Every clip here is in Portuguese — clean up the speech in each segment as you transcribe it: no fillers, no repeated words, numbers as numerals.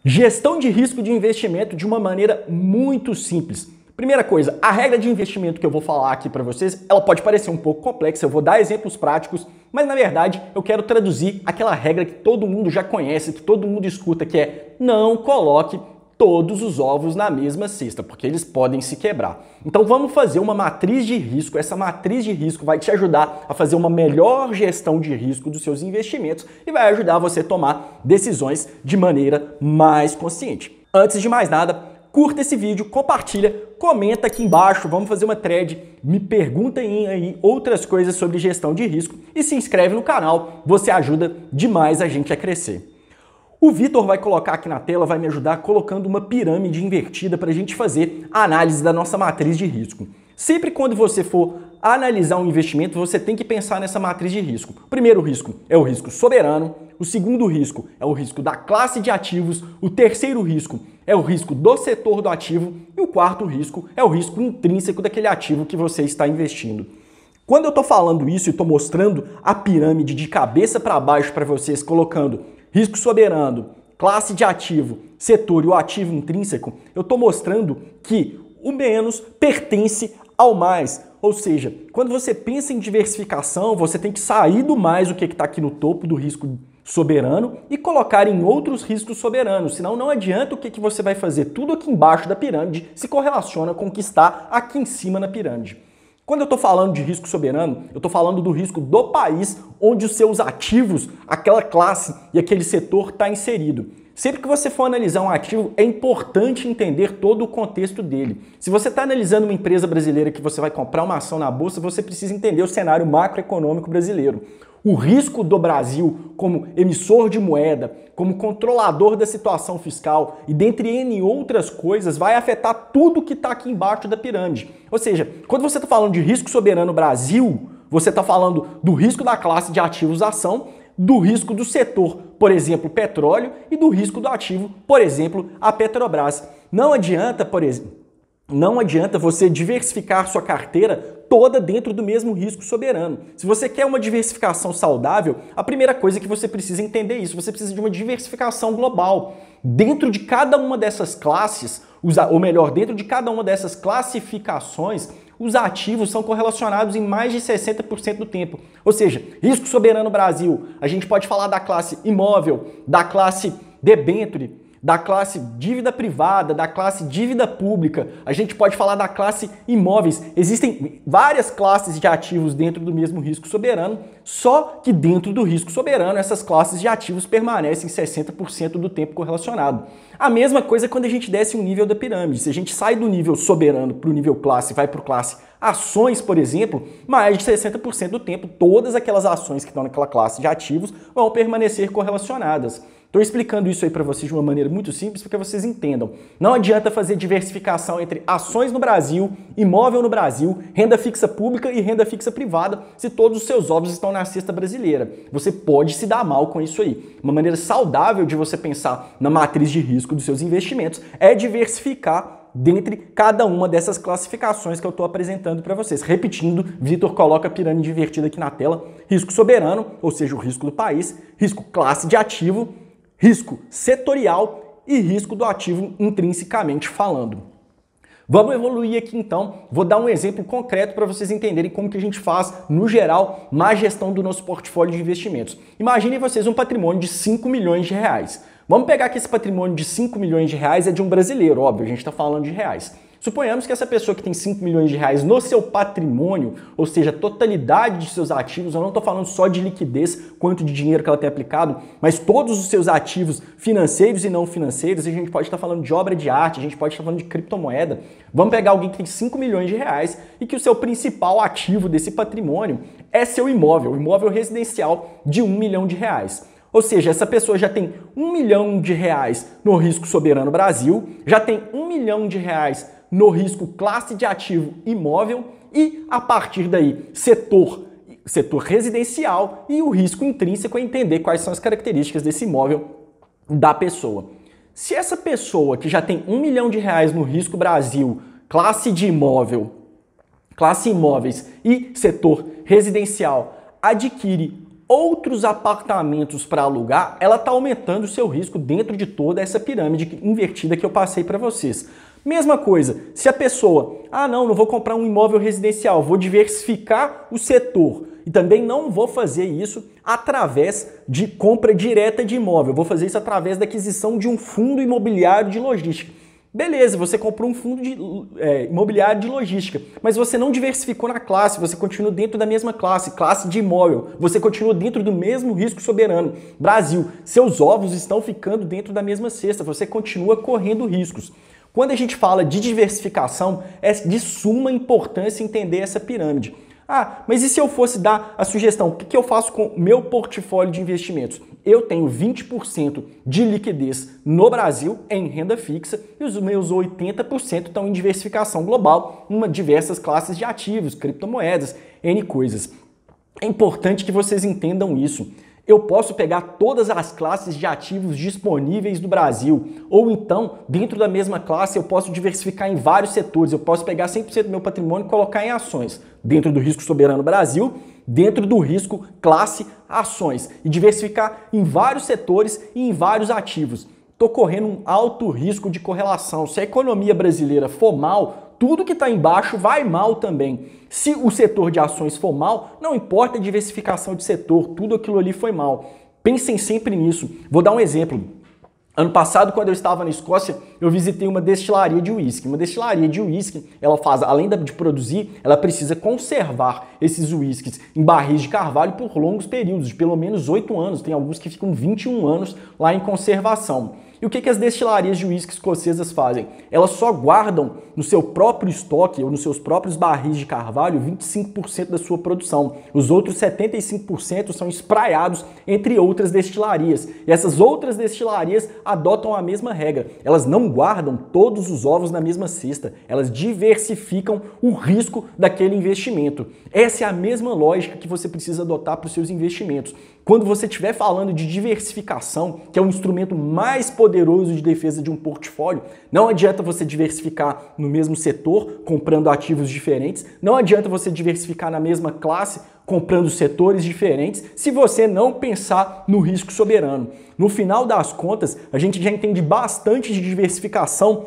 Gestão de risco de investimento de uma maneira muito simples. Primeira coisa, a regra de investimento que eu vou falar aqui para vocês, ela pode parecer um pouco complexa, eu vou dar exemplos práticos, mas na verdade eu quero traduzir aquela regra que todo mundo já conhece, que todo mundo escuta, que é não coloque todos os ovos na mesma cesta, porque eles podem se quebrar. Então vamos fazer uma matriz de risco. Essa matriz de risco vai te ajudar a fazer uma melhor gestão de risco dos seus investimentos e vai ajudar você a tomar decisões de maneira mais consciente. Antes de mais nada, curta esse vídeo, compartilha, comenta aqui embaixo, vamos fazer uma thread, me perguntem aí outras coisas sobre gestão de risco e se inscreve no canal, você ajuda demais a gente a crescer. O Vitor vai colocar aqui na tela, vai me ajudar colocando uma pirâmide invertida para a gente fazer a análise da nossa matriz de risco. Sempre quando você for analisar um investimento, você tem que pensar nessa matriz de risco. O primeiro risco é o risco soberano, o segundo risco é o risco da classe de ativos, o terceiro risco é o risco do setor do ativo e o quarto risco é o risco intrínseco daquele ativo que você está investindo. Quando eu estou falando isso e estou mostrando a pirâmide de cabeça para baixo para vocês, colocando risco soberano, classe de ativo, setor e o ativo intrínseco, eu estou mostrando que o menos pertence ao mais. Ou seja, quando você pensa em diversificação, você tem que sair do mais, o que está aqui no topo do risco soberano, e colocar em outros riscos soberanos. Senão não adianta o que você vai fazer. Tudo aqui embaixo da pirâmide se correlaciona com o que está aqui em cima na pirâmide. Quando eu estou falando de risco soberano, eu estou falando do risco do país onde os seus ativos, aquela classe e aquele setor está inserido. Sempre que você for analisar um ativo, é importante entender todo o contexto dele. Se você está analisando uma empresa brasileira que você vai comprar uma ação na bolsa, você precisa entender o cenário macroeconômico brasileiro. O risco do Brasil como emissor de moeda, como controlador da situação fiscal e dentre N outras coisas vai afetar tudo que está aqui embaixo da pirâmide. Ou seja, quando você está falando de risco soberano Brasil, você está falando do risco da classe de ativos ação, do risco do setor, por exemplo, petróleo, e do risco do ativo, por exemplo, a Petrobras. Não adianta, por exemplo, não adianta você diversificar sua carteira toda dentro do mesmo risco soberano. Se você quer uma diversificação saudável, a primeira coisa que você precisa entender é isso, você precisa de uma diversificação global. Dentro de cada uma dessas classes, ou melhor, dentro de cada uma dessas classificações, os ativos são correlacionados em mais de 60% do tempo. Ou seja, risco soberano Brasil, a gente pode falar da classe imóvel, da classe debênture, da classe dívida privada, da classe dívida pública, a gente pode falar da classe imóveis. Existem várias classes de ativos dentro do mesmo risco soberano, só que dentro do risco soberano essas classes de ativos permanecem 60% do tempo correlacionado. A mesma coisa quando a gente desce um nível da pirâmide. Se a gente sai do nível soberano para o nível classe e vai para o classe ações, por exemplo, mais de 60% do tempo todas aquelas ações que estão naquela classe de ativos vão permanecer correlacionadas. Estou explicando isso aí para vocês de uma maneira muito simples para que vocês entendam. Não adianta fazer diversificação entre ações no Brasil, imóvel no Brasil, renda fixa pública e renda fixa privada se todos os seus ovos estão na cesta brasileira. Você pode se dar mal com isso aí. Uma maneira saudável de você pensar na matriz de risco dos seus investimentos é diversificar dentre cada uma dessas classificações que eu estou apresentando para vocês. Repetindo, Vitor coloca a pirâmide invertida aqui na tela. Risco soberano, ou seja, o risco do país, risco classe de ativo, risco setorial e risco do ativo intrinsecamente falando. Vamos evoluir aqui então, vou dar um exemplo concreto para vocês entenderem como que a gente faz, no geral, na gestão do nosso portfólio de investimentos. Imaginem vocês um patrimônio de 5 milhões de reais. Vamos pegar que esse patrimônio de 5 milhões de reais é de um brasileiro, óbvio, a gente está falando de reais. Suponhamos que essa pessoa que tem 5 milhões de reais no seu patrimônio, ou seja, a totalidade de seus ativos, eu não estou falando só de liquidez, quanto de dinheiro que ela tem aplicado, mas todos os seus ativos financeiros e não financeiros, a gente pode estar falando de obra de arte, a gente pode estar falando de criptomoeda. Vamos pegar alguém que tem 5 milhões de reais e que o seu principal ativo desse patrimônio é seu imóvel, o imóvel residencial de 1 milhão de reais. Ou seja, essa pessoa já tem 1 milhão de reais no risco soberano Brasil, já tem 1 milhão de reais no risco classe de ativo imóvel e, a partir daí, setor residencial e o risco intrínseco é entender quais são as características desse imóvel da pessoa. Se essa pessoa que já tem 1 milhão de reais no risco Brasil, classe de imóvel, classe imóveis e setor residencial adquire outros apartamentos para alugar, ela está aumentando o seu risco dentro de toda essa pirâmide invertida que eu passei para vocês. Mesma coisa, se a pessoa, não vou comprar um imóvel residencial, vou diversificar o setor e também não vou fazer isso através de compra direta de imóvel, vou fazer isso através da aquisição de um fundo imobiliário de logística. Beleza, você comprou um fundo imobiliário de logística, mas você não diversificou na classe, você continua dentro da mesma classe de imóvel, você continua dentro do mesmo risco soberano. Brasil, seus ovos estão ficando dentro da mesma cesta, você continua correndo riscos. Quando a gente fala de diversificação, é de suma importância entender essa pirâmide. Mas e se eu fosse dar a sugestão? O que eu faço com o meu portfólio de investimentos? Eu tenho 20% de liquidez no Brasil em renda fixa e os meus 80% estão em diversificação global, em diversas classes de ativos, criptomoedas, N coisas. É importante que vocês entendam isso. Eu posso pegar todas as classes de ativos disponíveis do Brasil, ou então, dentro da mesma classe, eu posso diversificar em vários setores. Eu posso pegar 100% do meu patrimônio e colocar em ações, dentro do risco soberano Brasil, dentro do risco classe ações, e diversificar em vários setores e em vários ativos. Estou correndo um alto risco de correlação. Se a economia brasileira for mal, tudo que está embaixo vai mal também. Se o setor de ações for mal, não importa a diversificação de setor, tudo aquilo ali foi mal. Pensem sempre nisso. Vou dar um exemplo. Ano passado, quando eu estava na Escócia, eu visitei uma destilaria de uísque. Uma destilaria de uísque, ela faz, além de produzir, ela precisa conservar esses uísques em barris de carvalho por longos períodos, de pelo menos 8 anos. Tem alguns que ficam 21 anos lá em conservação. E o que as destilarias de uísque escocesas fazem? Elas só guardam no seu próprio estoque ou nos seus próprios barris de carvalho 25% da sua produção. Os outros 75% são espraiados entre outras destilarias. E essas outras destilarias adotam a mesma regra. Elas não guardam todos os ovos na mesma cesta. Elas diversificam o risco daquele investimento. Essa é a mesma lógica que você precisa adotar para os seus investimentos. Quando você estiver falando de diversificação, que é o instrumento mais poderoso de defesa de um portfólio, não adianta você diversificar no mesmo setor, comprando ativos diferentes, não adianta você diversificar na mesma classe, comprando setores diferentes, se você não pensar no risco soberano. No final das contas, a gente já entende bastante de diversificação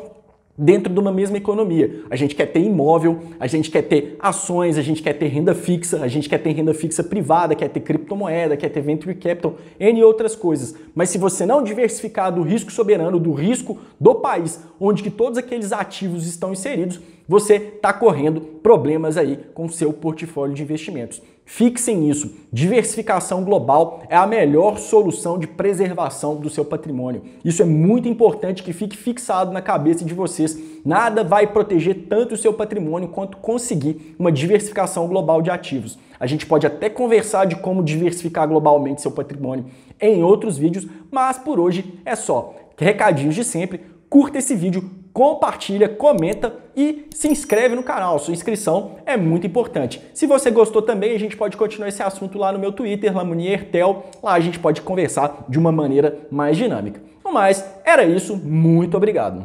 dentro de uma mesma economia. A gente quer ter imóvel, a gente quer ter ações, a gente quer ter renda fixa, a gente quer ter renda fixa privada, quer ter criptomoeda, quer ter venture capital, N outras coisas. Mas se você não diversificar do risco soberano, do risco do país, onde que todos aqueles ativos estão inseridos, você está correndo problemas aí com o seu portfólio de investimentos. Fixem isso. Diversificação global é a melhor solução de preservação do seu patrimônio. Isso é muito importante que fique fixado na cabeça de vocês. Nada vai proteger tanto o seu patrimônio quanto conseguir uma diversificação global de ativos. A gente pode até conversar de como diversificar globalmente seu patrimônio em outros vídeos, mas por hoje é só. Recadinhos de sempre. Curta esse vídeo, compartilha, comenta e se inscreve no canal. Sua inscrição é muito importante. Se você gostou também, a gente pode continuar esse assunto lá no meu Twitter, Lamoniertel. Lá a gente pode conversar de uma maneira mais dinâmica. No mais, era isso. Muito obrigado.